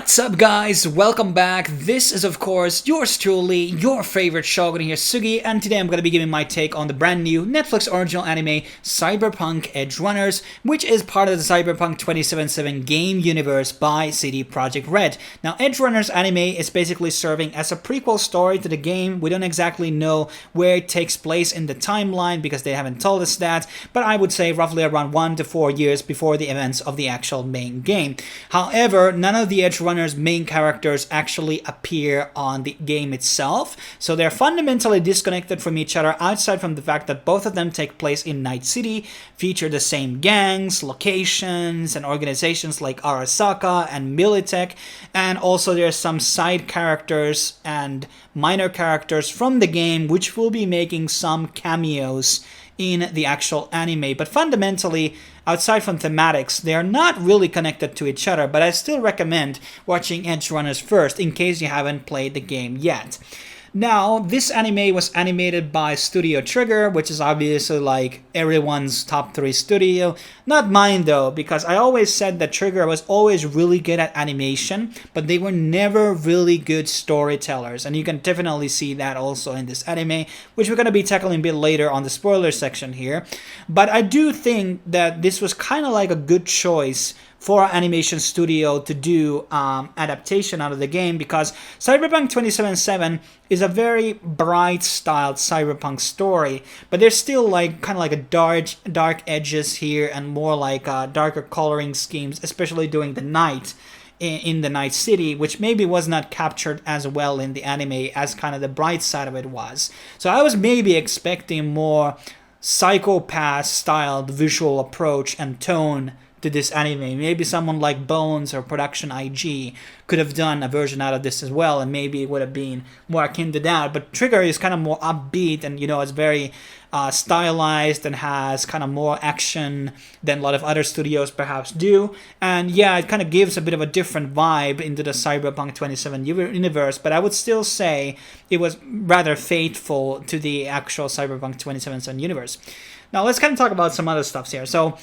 What's up, guys? Welcome back. This is, of course, yours truly, your favorite Shogun here, Sugi, and today I'm going to be giving my take on the brand new Netflix original anime Cyberpunk EdgeRunners, which is part of the Cyberpunk 2077 game universe by CD Projekt Red. Now, EdgeRunners anime is basically serving as a prequel story to the game. We don't exactly know where it takes place in the timeline because they haven't told us that, but I would say roughly around 1 to 4 years before the events of the actual main game. However, none of the EdgeRunners main characters actually appear on the game itself, so they're fundamentally disconnected from each other outside from the fact that both of them take place in Night City, feature the same gangs, locations, and organizations like Arasaka and Militech, and also there's some side characters and minor characters from the game which will be making some cameos in the actual anime, but fundamentally, outside from thematics, they are not really connected to each other, but I still recommend watching EdgeRunners first in case you haven't played the game yet. Now, this anime was animated by Studio Trigger, which is obviously like everyone's top 3 studio. Not mine though, because I always said that Trigger was always really good at animation, but they were never really good storytellers. And you can definitely see that also in this anime, which we're going to be tackling a bit later on the spoiler section here. But I do think that this was kind of like a good choice for our animation studio to do adaptation out of the game, because Cyberpunk 2077 is a very bright styled cyberpunk story, but there's still like kind of like a dark edges here and more like darker coloring schemes, especially during the night in the Night City, which maybe was not captured as well in the anime as kind of the bright side of it was. So I was maybe expecting more psychopath styled visual approach and tone to this anime. Maybe someone like Bones or Production IG could have done a version out of this as well, and maybe it would have been more akin to that. But Trigger is kind of more upbeat, and it's very stylized and has kind of more action than a lot of other studios perhaps do. And yeah, it kind of gives a bit of a different vibe into the Cyberpunk 27 universe, but I would still say it was rather faithful to the actual Cyberpunk 2077 universe. Now let's kind of talk about some other stuff here. So,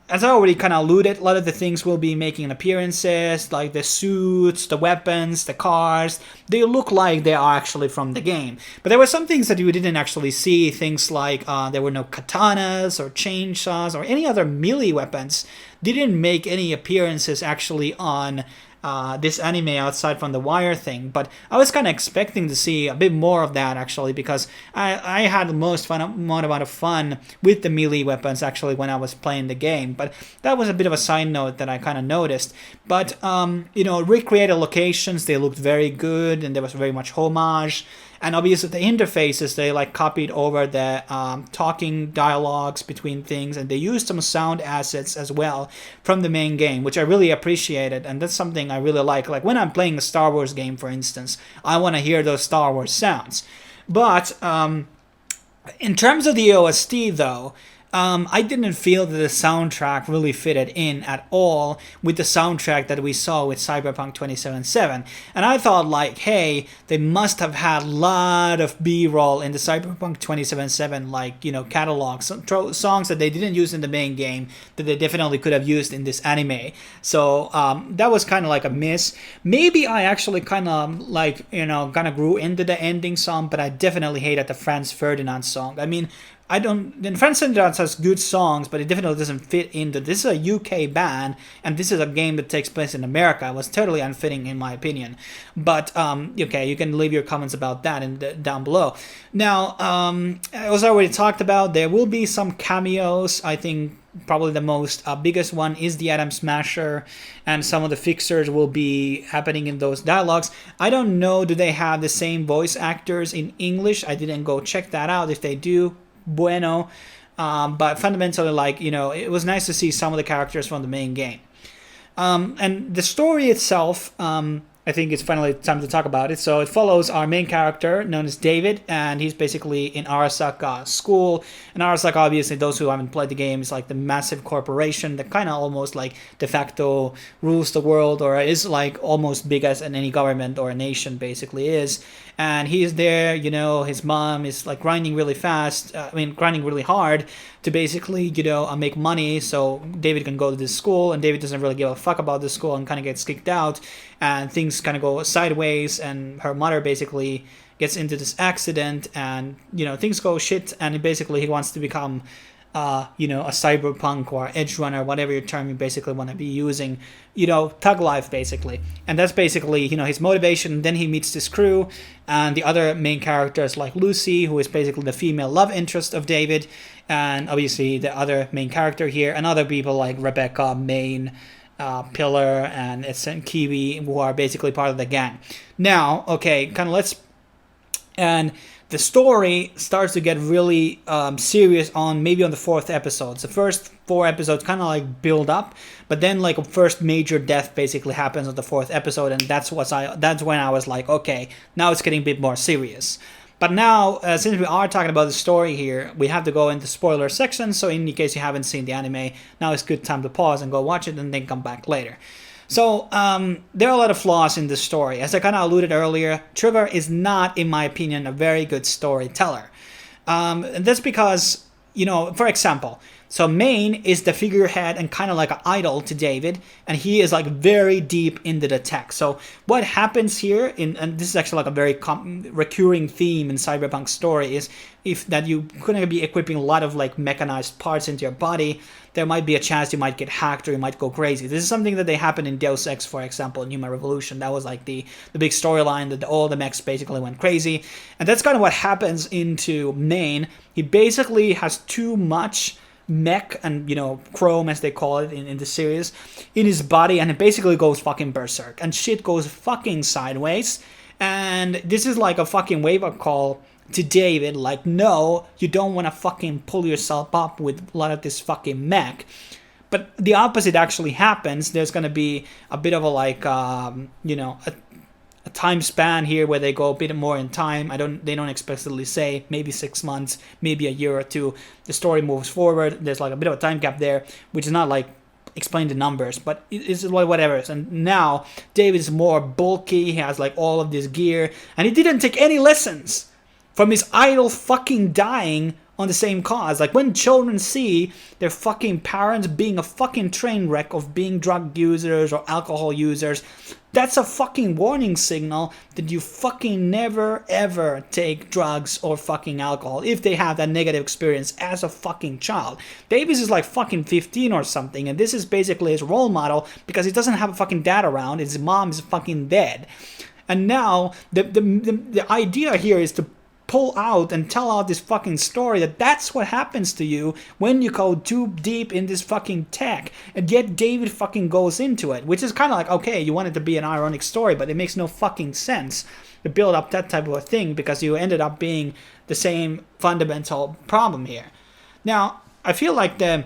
as I already kind of alluded, a lot of the things will be making appearances, like the suits, the weapons, the cars. They look like they are actually from the game. But there were some things that you didn't actually see, things like there were no katanas or chainsaws or any other melee weapons. Didn't make any appearances actually on this anime outside from the wire thing, but I was kind of expecting to see a bit more of that actually, because I had the most amount of fun with the melee weapons actually when I was playing the game. But that was a bit of a side note that I kind of noticed. But recreated locations, they looked very good, and there was very much homage. And obviously the interfaces, they like copied over the talking dialogues between things, and they used some sound assets as well from the main game, which I really appreciated, and that's something I really like. Like when I'm playing a Star Wars game, for instance, I want to hear those Star Wars sounds. But in terms of the OST though, I didn't feel that the soundtrack really fitted in at all with the soundtrack that we saw with Cyberpunk 2077. And I thought like, hey, they must have had a lot of B-roll in the Cyberpunk 2077, like, catalogs, songs that they didn't use in the main game that they definitely could have used in this anime. So that was kind of like a miss. Maybe I actually kind of like, kind of grew into the ending song, but I definitely hated the Franz Ferdinand song. I mean, Franz Ferdinand has good songs, but it definitely doesn't fit into. This is a UK band, and this is a game that takes place in America. It was totally unfitting in my opinion. But okay, you can leave your comments about that down below. Now, as I already talked about, there will be some cameos. I think probably the most biggest one is the Atom Smasher, and some of the fixers will be happening in those dialogues. I don't know, do they have the same voice actors in English? I didn't go check that out. If they do, bueno. But fundamentally, like, it was nice to see some of the characters from the main game. And the story itself, I think it's finally time to talk about it. So it follows our main character known as David, and he's basically in Arasaka school. And Arasaka, obviously, those who haven't played the game, is like the massive corporation that kind of almost like de facto rules the world, or is like almost big as any government or a nation basically is. and he is there. His mom is like grinding really fast. Grinding really hard to basically make money so David can go to this school, and David doesn't really give a fuck about this school and kind of gets kicked out, and things kind of go sideways, and her mother basically gets into this accident, and things go shit, and basically he wants to become a cyberpunk or edgerunner, whatever your term you basically want to be using, thug life basically. And that's basically, his motivation. Then he meets this crew, and the other main characters like Lucy, who is basically the female love interest of David, and obviously the other main character here, and other people like Rebecca, Maine, Pillar, and Kiwi, who are basically part of the gang. Now, okay, and the story starts to get really serious maybe on the 4th episode. The first 4 episodes kind of like build up, but then like a first major death basically happens on the 4th episode, and that's when I was like, okay, now it's getting a bit more serious. But now, since we are talking about the story here, we have to go into spoiler section. So in case you haven't seen the anime, now it's good time to pause and go watch it, and then come back later. So, there are a lot of flaws in this story. As I kind of alluded earlier, Trigger is not, in my opinion, a very good storyteller. And that's because, for example, so Maine is the figurehead and kind of like an idol to David, and he is like very deep into the tech. So what happens here, and this is actually like a very recurring theme in Cyberpunk story, is that you're going to be equipping a lot of like mechanized parts into your body, there might be a chance you might get hacked or you might go crazy. This is something that they happen in Deus Ex, for example, in Human Revolution. That was like the big storyline that all the mechs basically went crazy. And that's kind of what happens into Maine. He basically has too much mech and chrome, as they call it in the series, in his body, and it basically goes fucking berserk and shit goes fucking sideways. And this is like a fucking wake-up call to David, like, no, you don't want to fucking pull yourself up with a lot of this fucking mech. But the opposite actually happens. There's going to be a bit of a like a time span here where they go a bit more in time. They don't explicitly say, maybe 6 months, maybe a year or two. The story moves forward. There's like a bit of a time gap there, which is not like explain the numbers, but it's whatever. And now David is more bulky. He has like all of this gear, and he didn't take any lessons from his idol fucking dying on the same cause. Like, when children see their fucking parents being a fucking train wreck of being drug users or alcohol users, that's a fucking warning signal that you fucking never ever take drugs or fucking alcohol if they have that negative experience as a fucking child. Davis is like fucking 15 or something, and this is basically his role model because he doesn't have a fucking dad around. His mom is fucking dead. And now the idea here is to pull out and tell out this fucking story that's what happens to you when you go too deep in this fucking tech, and yet David fucking goes into it, which is kind of like, okay, you want it to be an ironic story, but it makes no fucking sense to build up that type of a thing because you ended up being the same fundamental problem here. Now, I feel like the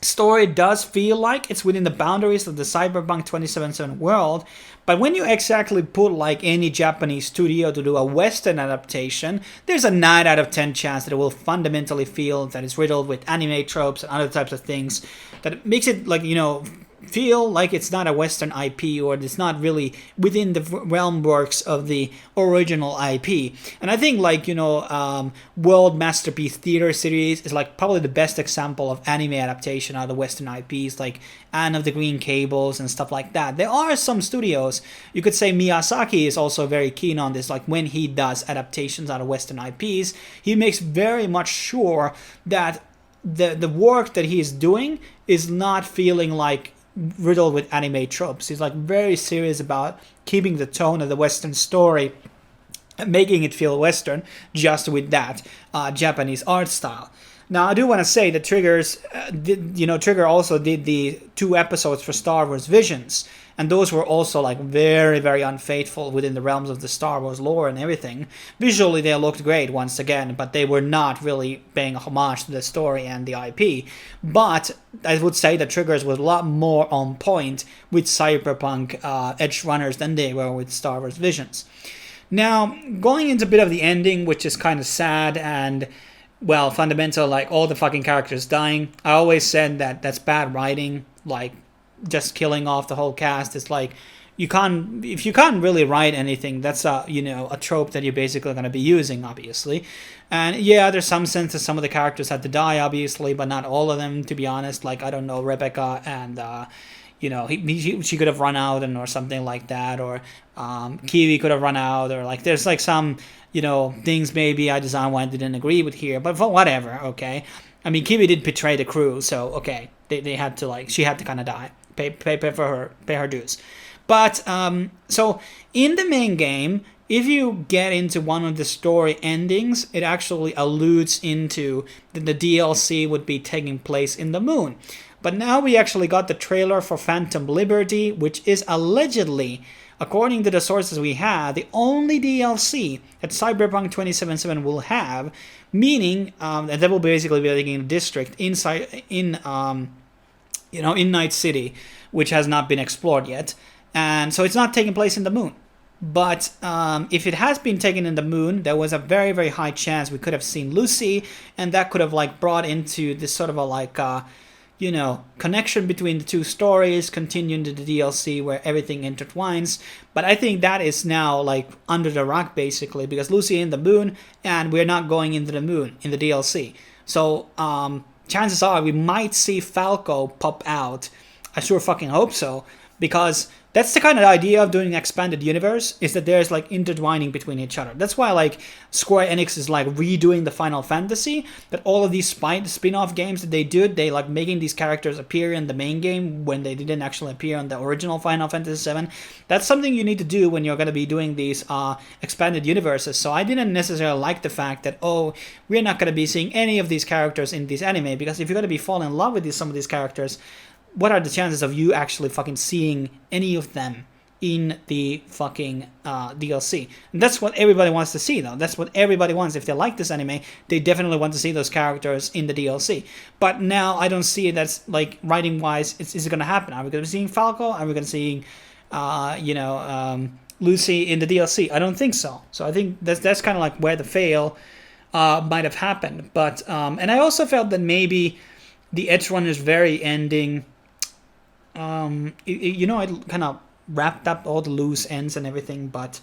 story does feel like it's within the boundaries of the Cyberpunk 2077 world, but when you exactly put like any Japanese studio to do a Western adaptation, there's a 9 out of 10 chance that it will fundamentally feel that it's riddled with anime tropes and other types of things that makes it like, feel like it's not a Western IP, or it's not really within the realm works of the original IP. And I think like, World Masterpiece Theater series is like probably the best example of anime adaptation out of Western IPs, like Anne of the Green Gables and stuff like that. There are some studios, you could say Miyazaki is also very keen on this, like when he does adaptations out of Western IPs, he makes very much sure that the work that he is doing is not feeling like riddled with anime tropes. He's like very serious about keeping the tone of the Western story and making it feel Western just with that Japanese art style. Now, I do want to say that Trigger also did the 2 episodes for Star Wars Visions, and those were also like very, very unfaithful within the realms of the Star Wars lore and everything. Visually, they looked great once again, but they were not really paying a homage to the story and the IP. But I would say that Triggers was a lot more on point with Cyberpunk EdgeRunners than they were with Star Wars Visions. Now, going into a bit of the ending, which is kind of sad and, well, fundamental, like all the fucking characters dying. I always said that that's bad writing, like just killing off the whole cast is like if you can't really write anything, that's a a trope that you're basically going to be using, obviously. And yeah, there's some sense that some of the characters had to die, obviously, but not all of them, to be honest. Like, I don't know, Rebecca and she could have run out or something like that, or Kiwi could have run out, or like there's like some things maybe I design one didn't agree with here, but whatever. Okay, I mean, Kiwi did betray the crew, so okay, they had to she had to kind of die, pay her dues. But so in the main game, if you get into one of the story endings, it actually alludes into that the DLC would be taking place in the moon. But now we actually got the trailer for Phantom Liberty, which is allegedly, according to the sources we had, the only DLC that Cyberpunk 2077 will have, meaning that will basically be taking a district inside in Night City, which has not been explored yet. And so it's not taking place in the moon. But if it has been taken in the moon, there was a very, very high chance we could have seen Lucy, and that could have brought into this sort of connection between the two stories, continuing to the DLC where everything intertwines. But I think that is now under the rug, basically, because Lucy in the moon, and we're not going into the moon in the DLC. So chances are we might see Falco pop out. I sure fucking hope so, because that's the kind of idea of doing an expanded universe, is that there's intertwining between each other. That's why Square Enix is redoing the Final Fantasy, that all of these spin-off games that they did, they making these characters appear in the main game when they didn't actually appear on the original Final Fantasy VII. That's something you need to do when you're going to be doing these expanded universes. So I didn't necessarily like the fact that, we're not going to be seeing any of these characters in this anime, because if you're going to be falling in love with some of these characters, what are the chances of you actually fucking seeing any of them in the fucking DLC? And that's what everybody wants to see, though. That's what everybody wants. If they like this anime, they definitely want to see those characters in the DLC. But now I don't see it that's writing-wise, is it going to happen? Are we going to be seeing Falco? Are we going to be seeing, Lucy in the DLC? I don't think so. So I think that's kind of where the fail might have happened. But and I also felt that maybe the EdgeRunners very ending, it kind of wrapped up all the loose ends and everything, but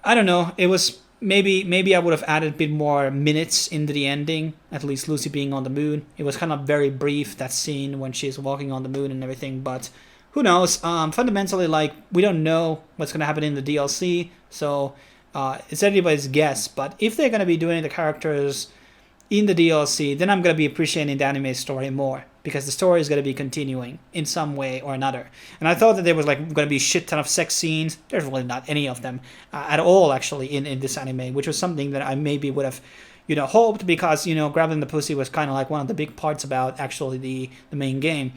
I don't know. It was maybe I would have added a bit more minutes into the ending, at least Lucy being on the moon. It was kind of very brief, that scene when she's walking on the moon and everything, but who knows? Fundamentally, we don't know what's going to happen in the DLC, so it's everybody's guess. But if they're going to be doing the characters in the DLC, then I'm going to be appreciating the anime story more, because the story is going to be continuing in some way or another. And I thought that there was going to be a shit ton of sex scenes. There's really not any of them at all, actually, in this anime, which was something that I maybe would have hoped, because grabbing the pussy was kind of one of the big parts about actually the main game.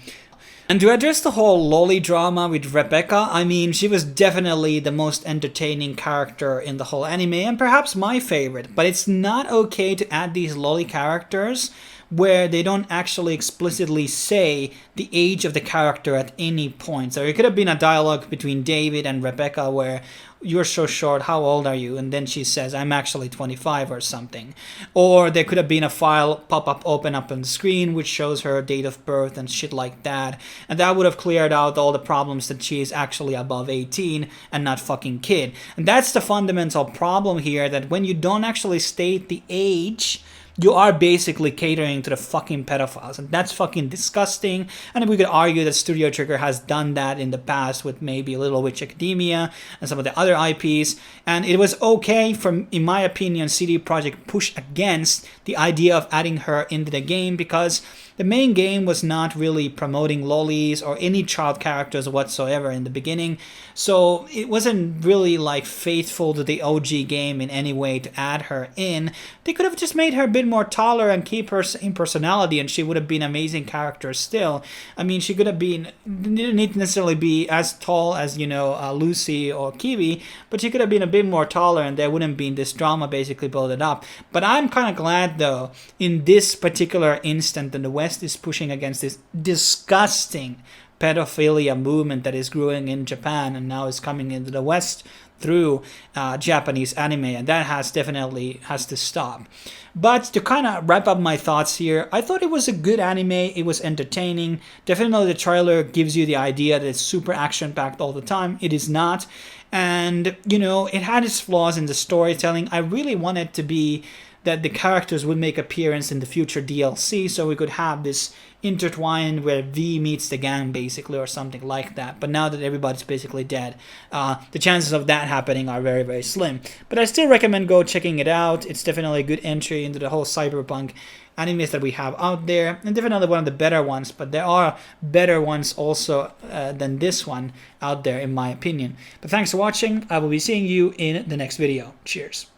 And to address the whole Loli drama with Rebecca, I mean, she was definitely the most entertaining character in the whole anime, and perhaps my favorite. But it's not okay to add these Loli characters where they don't actually explicitly say the age of the character at any point. So it could have been a dialogue between David and Rebecca where, "You're so short, how old are you?" And then she says, "I'm actually 25 or something." Or there could have been a file open up on the screen which shows her date of birth and shit like that. And that would have cleared out all the problems that she is actually above 18 and not fucking kid. And that's the fundamental problem here, that when you don't actually state the age, you are basically catering to the fucking pedophiles, and that's fucking disgusting. And we could argue that Studio Trigger has done that in the past with maybe Little Witch Academia and some of the other IPs, and it was okay for, in my opinion, CD Projekt push against the idea of adding her into the game, because the main game was not really promoting lolis or any child characters whatsoever in the beginning, so it wasn't really faithful to the OG game in any way to add her in. They could have just made her a bit more taller and keep her same personality, and she would have been an amazing character still. I mean, she could have been, didn't need to necessarily be as tall as, Lucy or Kiwi, but she could have been a bit more taller, and there wouldn't have been this drama basically built up. But I'm kind of glad, though, in this particular instant, that the West is pushing against this disgusting pedophilia movement that is growing in Japan and now is coming into the West through Japanese anime, and that definitely has to stop. But to kind of wrap up my thoughts here, I thought it was a good anime. It was entertaining. Definitely the trailer gives you the idea that it's super action-packed all the time. It is not. And, you know, it had its flaws in the storytelling. I really wanted to be that the characters would make appearance in the future DLC, so we could have this intertwined where V meets the gang, basically, or something like that. But now that everybody's basically dead, the chances of that happening are very, very slim. But I still recommend go checking it out. It's definitely a good entry into the whole cyberpunk animes that we have out there, and definitely one of the better ones, but there are better ones also than this one out there, in my opinion. But thanks for watching. I will be seeing you in the next video. Cheers.